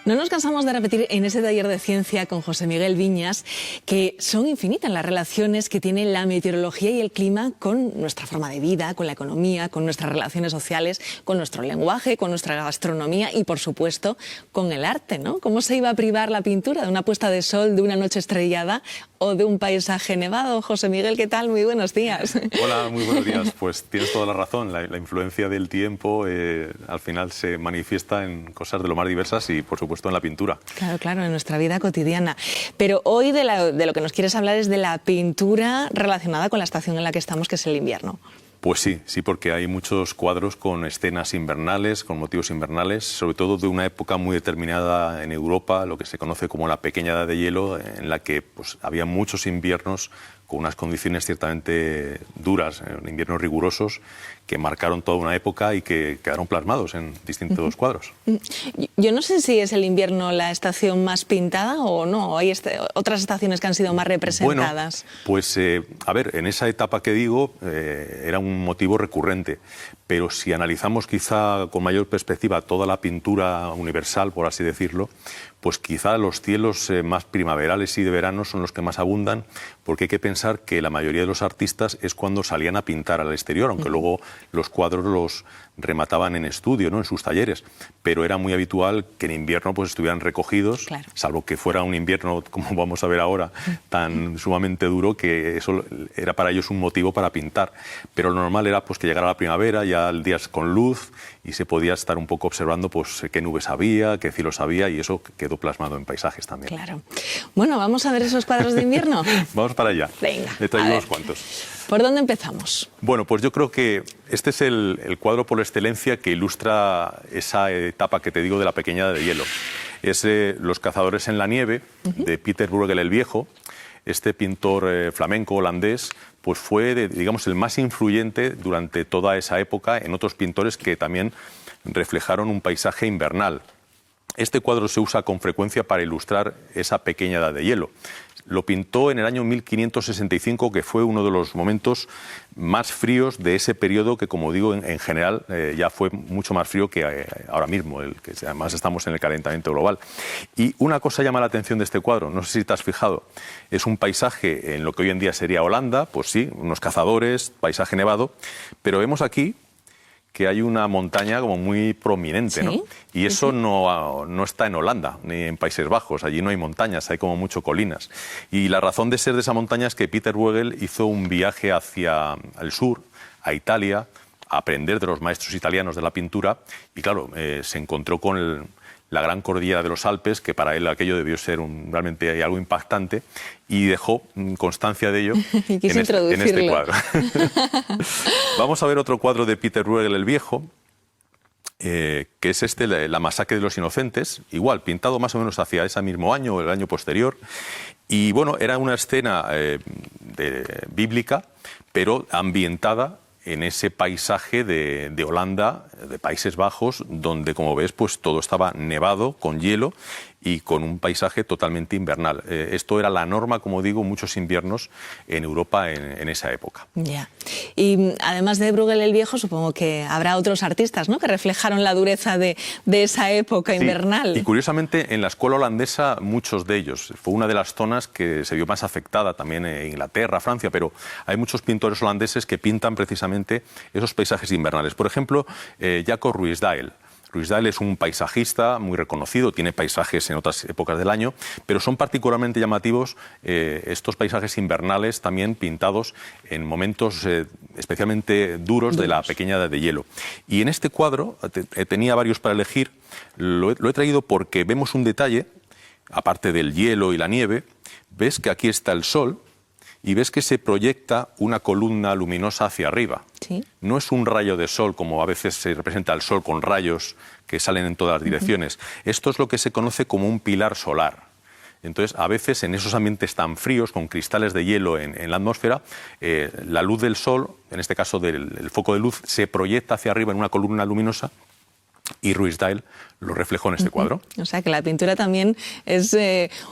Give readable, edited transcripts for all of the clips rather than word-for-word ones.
No nos cansamos de repetir en ese taller de ciencia con José Miguel Viñas que son infinitas las relaciones que tiene la meteorología y el clima con nuestra forma de vida, con la economía, con nuestras relaciones sociales, con nuestro lenguaje, con nuestra gastronomía y, por supuesto, con el arte, ¿no? ¿Cómo se iba a privar la pintura de una puesta de sol, de una noche estrellada o de un paisaje nevado? José Miguel, ¿qué tal? Muy buenos días. Hola, muy buenos días. Pues tienes toda la razón. La influencia del tiempo al final se manifiesta en cosas de lo más diversas y, por supuesto, en la pintura. Claro, claro, en nuestra vida cotidiana. Pero hoy de lo que nos quieres hablar es de la pintura relacionada con la estación en la que estamos, que es el invierno. Pues sí, porque hay muchos cuadros con escenas invernales, con motivos invernales, sobre todo de una época muy determinada en Europa, lo que se conoce como la Pequeña Edad de Hielo, en la que pues, había muchos inviernos con unas condiciones ciertamente duras, inviernos rigurosos, que marcaron toda una época y que quedaron plasmados en distintos cuadros. Yo no sé si es el invierno la estación más pintada o no, hay otras estaciones que han sido más representadas. Bueno, pues a ver, en esa etapa que digo era un motivo recurrente, pero si analizamos quizá con mayor perspectiva toda la pintura universal, por así decirlo, pues quizá los cielos más primaverales y de verano son los que más abundan, porque hay que pensar que la mayoría de los artistas es cuando salían a pintar al exterior, aunque luego los cuadros los remataban en estudio, ¿no? En sus talleres, pero era muy habitual que en invierno pues estuvieran recogidos, claro, salvo que fuera un invierno, como vamos a ver ahora, tan sumamente duro que eso era para ellos un motivo para pintar. Pero lo normal era pues que llegara la primavera, ya días con luz, y se podía estar un poco observando pues qué nubes había, qué cielos había, y eso quedó plasmado en paisajes también. Claro. Bueno, ¿vamos a ver esos cuadros de invierno? Vamos para allá. Venga. Le traigo unos cuantos. ¿Por dónde empezamos? Bueno, pues yo creo que este es el cuadro por excelencia que ilustra esa etapa que te digo de la Pequeña Edad de Hielo. Es Los cazadores en la nieve, de Pieter Bruegel el Viejo. Este pintor flamenco holandés pues fue, digamos, el más influyente durante toda esa época en otros pintores que también reflejaron un paisaje invernal. Este cuadro se usa con frecuencia para ilustrar esa Pequeña Edad de Hielo. Lo pintó en el año 1565, que fue uno de los momentos más fríos de ese periodo que, como digo, en general ya fue mucho más frío que ahora mismo, que además estamos en el calentamiento global. Y una cosa llama la atención de este cuadro, no sé si te has fijado, es un paisaje en lo que hoy en día sería Holanda, pues sí, unos cazadores, paisaje nevado, pero vemos aquí que hay una montaña como muy prominente, ¿no? Y eso no está en Holanda, ni en Países Bajos, allí no hay montañas, hay como mucho colinas. Y la razón de ser de esa montaña es que Pieter Bruegel hizo un viaje hacia el sur, a Italia, a aprender de los maestros italianos de la pintura, y claro, se encontró con la gran cordillera de los Alpes, que para él aquello debió ser realmente algo impactante, y dejó constancia de ello en este cuadro. Vamos a ver otro cuadro de Pieter Bruegel el Viejo, que es La masacre de los inocentes, igual, pintado más o menos hacia ese mismo año o el año posterior. Y bueno, era una escena bíblica, pero ambientada en ese paisaje de Holanda, de Países Bajos, donde, como ves, pues todo estaba nevado, con hielo y con un paisaje totalmente invernal. Esto era la norma, como digo, muchos inviernos en Europa en esa época. Ya. Y además de Bruegel el Viejo, supongo que habrá otros artistas, ¿no?, que reflejaron la dureza de esa época invernal. Y curiosamente, en la escuela holandesa, muchos de ellos. Fue una de las zonas que se vio más afectada, también en Inglaterra, Francia, pero hay muchos pintores holandeses que pintan precisamente esos paisajes invernales. Por ejemplo, Jacob Ruysdael. Ruysdael es un paisajista muy reconocido, tiene paisajes en otras épocas del año, pero son particularmente llamativos estos paisajes invernales también pintados en momentos especialmente duros de la Pequeña Edad de Hielo. Y en este cuadro, tenía varios para elegir, lo he traído porque vemos un detalle, aparte del hielo y la nieve, ves que aquí está el sol, y ves que se proyecta una columna luminosa hacia arriba. ¿Sí? No es un rayo de sol, como a veces se representa el sol con rayos que salen en todas las direcciones. Esto es lo que se conoce como un pilar solar. Entonces, a veces en esos ambientes tan fríos, con cristales de hielo en la atmósfera, la luz del sol, en este caso del foco de luz, se proyecta hacia arriba en una columna luminosa, y Ruysdael lo reflejó en este cuadro. O sea que la pintura también es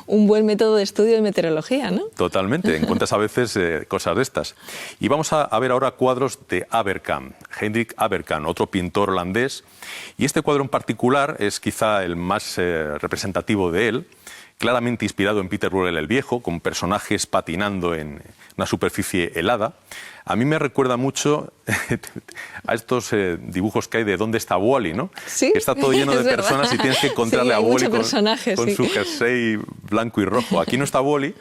un buen método de estudio de meteorología, ¿no? Totalmente, encuentras a veces cosas de estas. Y vamos a ver ahora cuadros de Abercam, Hendrik Abercam, otro pintor holandés. Y este cuadro en particular es quizá el más representativo de él, claramente inspirado en Pieter Bruegel el Viejo, con personajes patinando en una superficie helada. A mí me recuerda mucho a estos dibujos que hay de ¿Dónde está Wall-E?, ¿no? Sí, que está todo lleno de personas y tienes que encontrarle a Wall-E con su jersey blanco y rojo. Aquí no está Wall-E,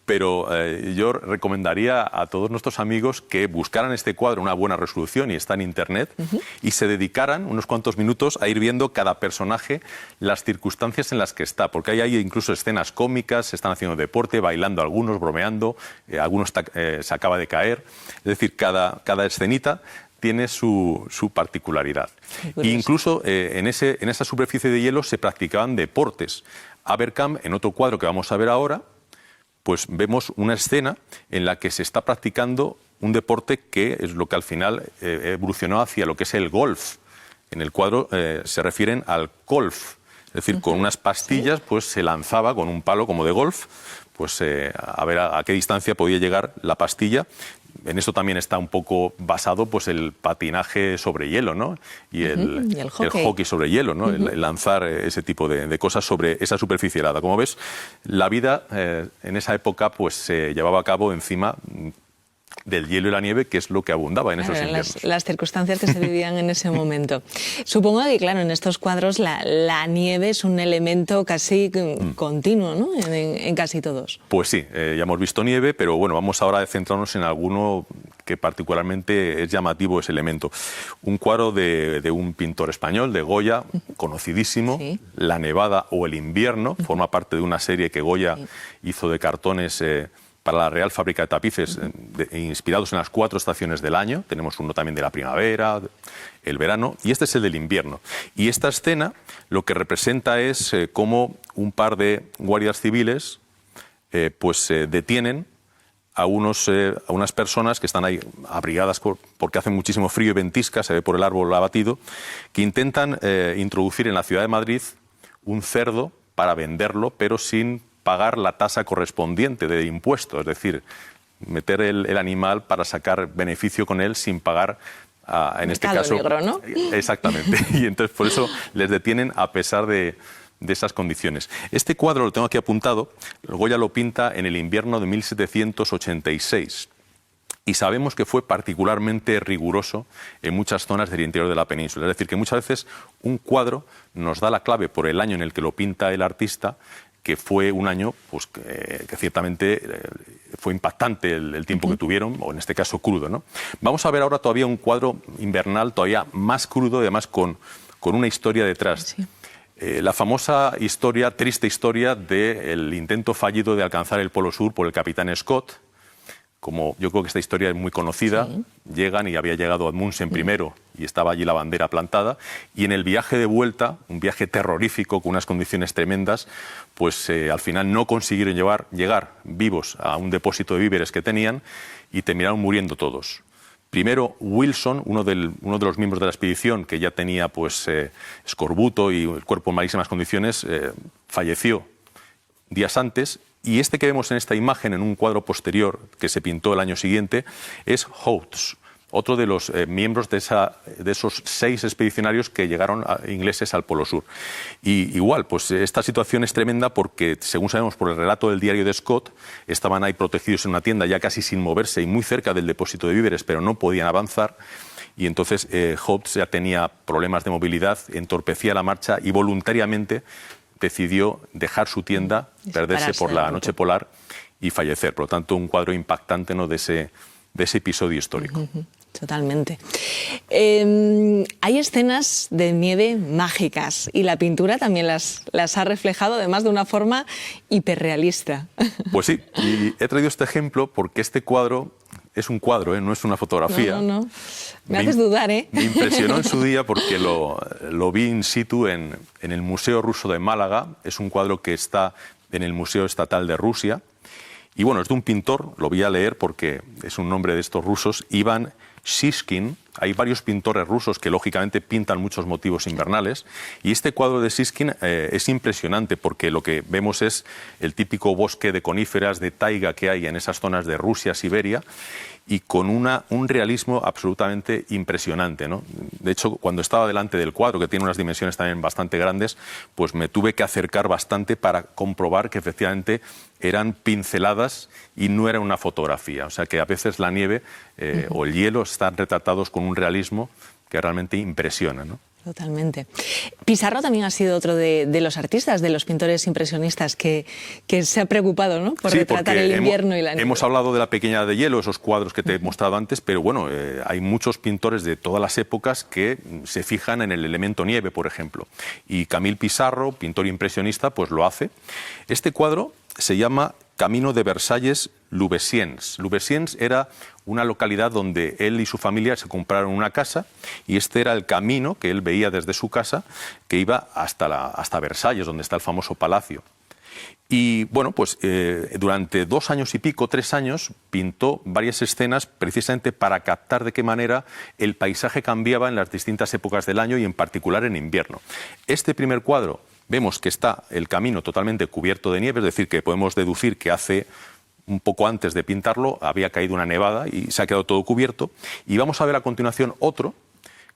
pero yo recomendaría a todos nuestros amigos que buscaran este cuadro en una buena resolución, y está en internet, y se dedicaran unos cuantos minutos a ir viendo cada personaje, las circunstancias en las que está, porque hay incluso escenas cómicas, se están haciendo deporte, bailando algunos, bromeando, algunos se acaba de caer, es decir, cada escenita tiene su particularidad. E incluso en esa superficie de hielo se practicaban deportes. Abercam, en otro cuadro que vamos a ver ahora, pues vemos una escena en la que se está practicando un deporte que es lo que al final evolucionó hacia lo que es el golf. En el cuadro se refieren al golf, es decir, con unas pastillas pues se lanzaba con un palo como de golf, pues a ver a qué distancia podía llegar la pastilla. En esto también está un poco basado pues el patinaje sobre hielo, ¿no? Y el hockey sobre hielo, ¿no? El lanzar ese tipo de cosas sobre esa superficie helada. Como ves, la vida en esa época pues se llevaba a cabo encima del hielo y la nieve, que es lo que abundaba en esos inviernos. Las circunstancias que se vivían en ese momento. Supongo que, claro, en estos cuadros la nieve es un elemento casi continuo, ¿no? En casi todos. Pues sí, ya hemos visto nieve, pero bueno, vamos ahora a centrarnos en alguno que particularmente es llamativo ese elemento. Un cuadro de un pintor español, de Goya, conocidísimo, sí. La nevada o el invierno, forma parte de una serie que Goya hizo de cartones para la Real Fábrica de Tapices, inspirados en las 4 estaciones del año. Tenemos uno también de la primavera, el verano, y este es el del invierno. Y esta escena lo que representa es cómo un par de guardias civiles detienen a unas personas que están ahí abrigadas porque hace muchísimo frío y ventisca, se ve por el árbol abatido, que intentan introducir en la ciudad de Madrid un cerdo para venderlo, pero sin pagar la tasa correspondiente de impuestos, es decir, meter el animal para sacar beneficio con él sin pagar, en este caso... negro, ¿no? Exactamente, y entonces por eso les detienen a pesar de esas condiciones. Este cuadro lo tengo aquí apuntado, Goya lo pinta en el invierno de 1786. Y sabemos que fue particularmente riguroso en muchas zonas del interior de la península. Es decir, que muchas veces un cuadro nos da la clave por el año en el que lo pinta el artista, que fue un año pues, que ciertamente fue impactante el tiempo que tuvieron, o en este caso crudo, ¿no? Vamos a ver ahora todavía un cuadro invernal todavía más crudo y además con una historia detrás. Sí. La famosa historia, triste historia del intento fallido de alcanzar el Polo Sur por el capitán Scott. Como yo creo que esta historia es muy conocida, sí. Llegan y había llegado Amundsen primero y estaba allí la bandera plantada, y en el viaje de vuelta, un viaje terrorífico con unas condiciones tremendas, pues al final no consiguieron llegar vivos a un depósito de víveres que tenían y terminaron muriendo todos. Primero Wilson, uno de los miembros de la expedición, que ya tenía pues escorbuto y el cuerpo en malísimas condiciones, falleció días antes. Y este que vemos en esta imagen, en un cuadro posterior que se pintó el año siguiente, es Oates, otro de los miembros de esos 6 expedicionarios que llegaron ingleses al Polo Sur. Y igual, pues esta situación es tremenda porque, según sabemos por el relato del diario de Scott, estaban ahí protegidos en una tienda ya casi sin moverse y muy cerca del depósito de víveres, pero no podían avanzar. Y entonces Oates ya tenía problemas de movilidad, entorpecía la marcha y voluntariamente decidió dejar su tienda, perderse por la noche polar y fallecer. Por lo tanto, un cuadro impactante, ¿no?, de ese episodio histórico. Totalmente. Hay escenas de nieve mágicas y la pintura también las ha reflejado, además de una forma hiperrealista. Pues sí, y he traído este ejemplo porque este cuadro es un cuadro, no es una fotografía. No. Me haces dudar, ¿eh? Me impresionó en su día porque lo vi in situ en el Museo Ruso de Málaga. Es un cuadro que está en el Museo Estatal de Rusia. Y bueno, es de un pintor, lo voy a leer porque es un nombre de estos rusos, Iván Shishkin, Hay varios pintores rusos que lógicamente pintan muchos motivos invernales, y este cuadro de Siskin es impresionante porque lo que vemos es el típico bosque de coníferas, de taiga que hay en esas zonas de Rusia, Siberia, y con un realismo absolutamente impresionante, ¿no? De hecho, cuando estaba delante del cuadro, que tiene unas dimensiones también bastante grandes, pues me tuve que acercar bastante para comprobar que efectivamente eran pinceladas y no era una fotografía. O sea que a veces la nieve o el hielo están retratados con un realismo que realmente impresiona, ¿no? Totalmente. Pizarro también ha sido otro de los artistas, de los pintores impresionistas que se ha preocupado, ¿no?, por retratar el invierno y la nieve. Hemos hablado de La pequeña edad de hielo, esos cuadros que te he mostrado antes, pero bueno, hay muchos pintores de todas las épocas que se fijan en el elemento nieve, por ejemplo. Y Camille Pissarro, pintor impresionista, pues lo hace. Este cuadro se llama Camino de Versalles-Louveciennes. Louveciennes era una localidad donde él y su familia se compraron una casa, y este era el camino que él veía desde su casa, que iba hasta Versalles, donde está el famoso palacio. Y bueno, pues durante 2 años y pico, 3 años, pintó varias escenas precisamente para captar de qué manera el paisaje cambiaba en las distintas épocas del año y en particular en invierno. Este primer cuadro, vemos que está el camino totalmente cubierto de nieve, es decir, que podemos deducir que hace un poco antes de pintarlo había caído una nevada y se ha quedado todo cubierto. Y vamos a ver a continuación otro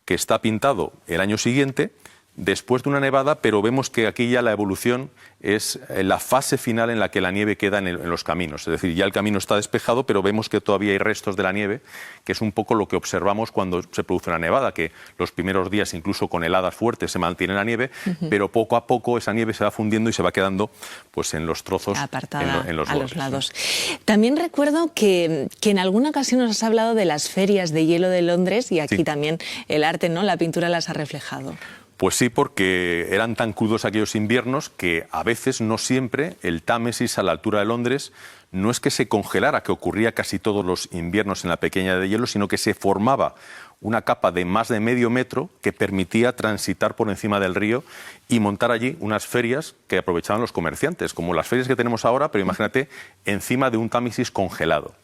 que está pintado el año siguiente, después de una nevada, pero vemos que aquí ya la evolución es la fase final en la que la nieve queda en los caminos. Es decir, ya el camino está despejado, pero vemos que todavía hay restos de la nieve, que es un poco lo que observamos cuando se produce una nevada, que los primeros días, incluso con heladas fuertes, se mantiene la nieve, pero poco a poco esa nieve se va fundiendo y se va quedando pues en los trozos, apartada en los a bordes, los lados. ¿no? También recuerdo que en alguna ocasión nos has hablado de las ferias de hielo de Londres, y aquí también el arte, ¿no?, la pintura las ha reflejado. Pues sí, porque eran tan crudos aquellos inviernos que a veces, no siempre, el Támesis a la altura de Londres no es que se congelara, que ocurría casi todos los inviernos en la pequeña edad de hielo, sino que se formaba una capa de más de medio metro que permitía transitar por encima del río y montar allí unas ferias que aprovechaban los comerciantes, como las ferias que tenemos ahora, pero imagínate, encima de un Támesis congelado.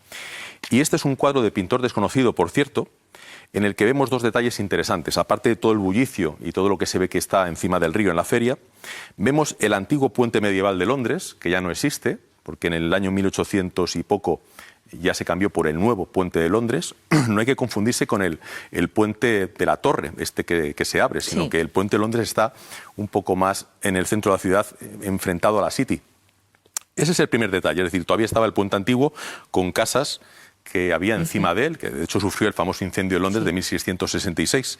Y este es un cuadro de pintor desconocido, por cierto, en el que vemos 2 detalles interesantes. Aparte de todo el bullicio y todo lo que se ve que está encima del río en la feria, vemos el antiguo puente medieval de Londres, que ya no existe, porque en el año 1800 y poco ya se cambió por el nuevo puente de Londres. No hay que confundirse con el puente de la Torre, que se abre, sino que el puente de Londres está un poco más en el centro de la ciudad, enfrentado a la City. Ese es el primer detalle, es decir, todavía estaba el puente antiguo con casas que había encima de él, que de hecho sufrió el famoso incendio de Londres de 1666.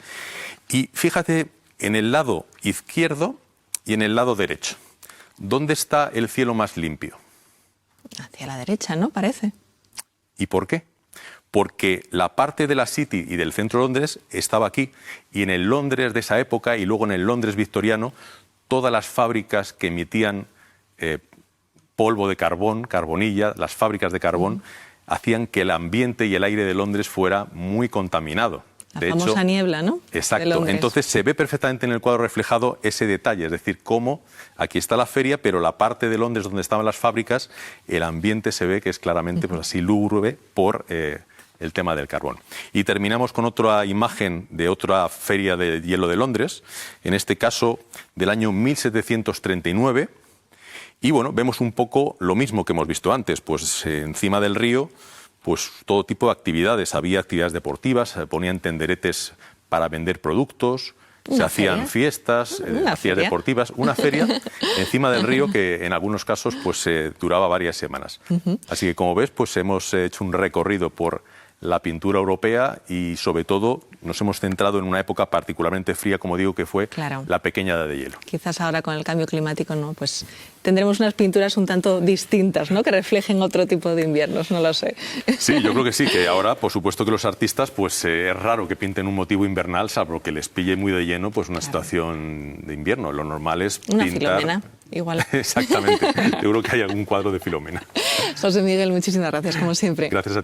Y fíjate en el lado izquierdo y en el lado derecho. ¿Dónde está el cielo más limpio? Hacia la derecha, ¿no? Parece. ¿Y por qué? Porque la parte de la City y del centro de Londres estaba aquí, y en el Londres de esa época y luego en el Londres victoriano, todas las fábricas que emitían polvo de carbón, carbonilla, las fábricas de carbón, hacían que el ambiente y el aire de Londres fuera muy contaminado. La famosa niebla, ¿no? Exacto. Entonces se ve perfectamente en el cuadro reflejado ese detalle, es decir, cómo aquí está la feria, pero la parte de Londres donde estaban las fábricas, el ambiente se ve que es claramente pues así lúgubre por el tema del carbón. Y terminamos con otra imagen de otra feria de hielo de Londres, en este caso del año 1739. Y bueno, vemos un poco lo mismo que hemos visto antes, pues encima del río, pues todo tipo de actividades. Había actividades deportivas, se ponían tenderetes para vender productos, se hacían fiestas, actividades deportivas, una feria encima del río que en algunos casos pues duraba varias semanas. Así que como ves, pues hemos hecho un recorrido por la pintura europea y sobre todo nos hemos centrado en una época particularmente fría, como digo, que fue la pequeña edad de hielo. Quizás ahora con el cambio climático, ¿no?, pues tendremos unas pinturas un tanto distintas, ¿no?, que reflejen otro tipo de inviernos, no lo sé. Sí, yo creo que sí, que ahora, por supuesto que los artistas, pues es raro que pinten un motivo invernal, salvo que les pille muy de lleno pues una situación de invierno. Lo normal es una pintar... Filomena, igual. Exactamente, seguro que hay algún cuadro de Filomena. José Miguel, muchísimas gracias, como siempre. Gracias a ti.